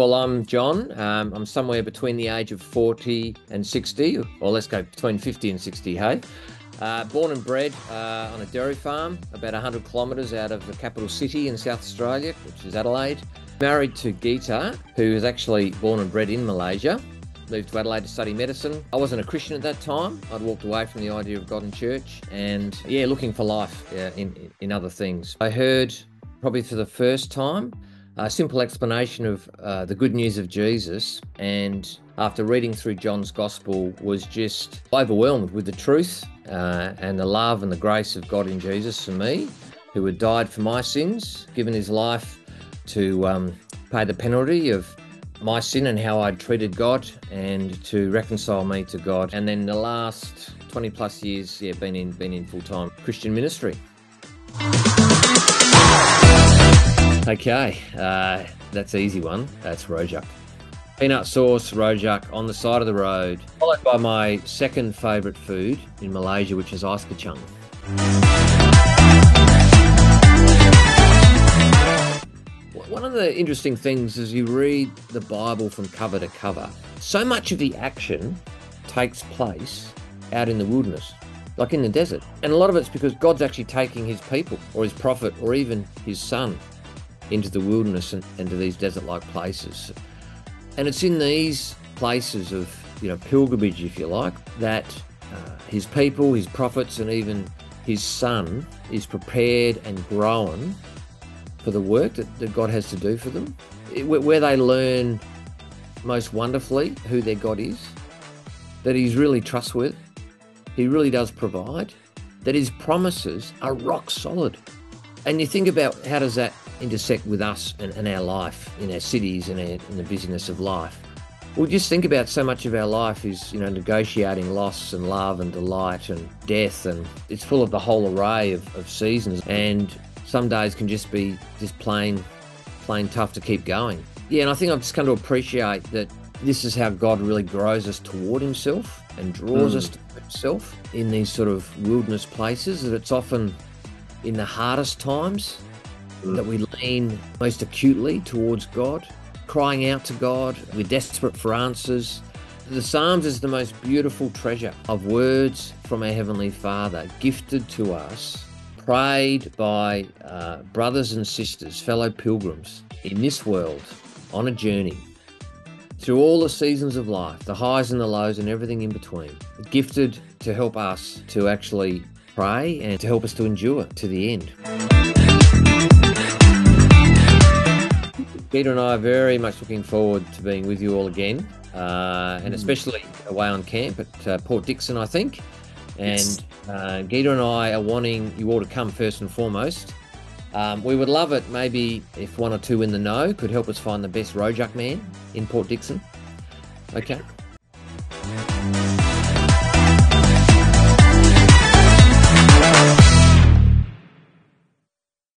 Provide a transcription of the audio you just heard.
Well, I'm John. I'm somewhere between the age of 40 and 60, or let's go between 50 and 60, hey? Born and bred on a dairy farm about 100 kilometres out of the capital city in South Australia, which is Adelaide. Married to Geeta, who is actually born and bred in Malaysia. Moved to Adelaide to study medicine. I wasn't a Christian at that time. I'd walked away from the idea of God and church and, looking for life in other things. I heard, probably for the first time, a simple explanation of the good news of Jesus, and after reading through John's Gospel was just overwhelmed with the truth and the love and the grace of God in Jesus for me, who had died for my sins, given his life to pay the penalty of my sin and how I'd treated God and to reconcile me to God. And then the last 20 plus years, been in full-time Christian ministry. Okay, that's an easy one. That's rojak. Peanut sauce rojak on the side of the road, followed by my second favourite food in Malaysia, which is ice kacang. One of the interesting things is you read the Bible from cover to cover. So much of the action takes place out in the wilderness, like in the desert. And a lot of it's because God's actually taking his people or his prophet or even his son into the wilderness and to these desert-like places. And it's in these places of, pilgrimage, if you like, that his people, his prophets, and even his son is prepared and grown for the work that God has to do for them, where they learn most wonderfully who their God is, that he's really trustworthy, he really does provide, that his promises are rock solid. And you think about, how does that intersect with us and our life in our cities and in the busyness of life? Well, just think about, so much of our life is, negotiating loss and love and delight and death, and it's full of the whole array of seasons, and some days can just be plain tough to keep going. And I think I've just come to appreciate that this is how God really grows us toward himself and draws us to himself in these sort of wilderness places, that it's often in the hardest times that we lean most acutely towards God, crying out to God. We're desperate for answers. The Psalms is the most beautiful treasure of words from our Heavenly Father, gifted to us, prayed by brothers and sisters, fellow pilgrims in this world, on a journey through all the seasons of life, the highs and the lows and everything in between, gifted to help us to actually pray and to help us to endure to the end. Geeta and I are very much looking forward to being with you all again, and especially away on camp at Port Dickson, I think. And Geeta and I are wanting you all to come first and foremost. We would love it maybe if one or two in the know could help us find the best rojak man in Port Dickson. Okay.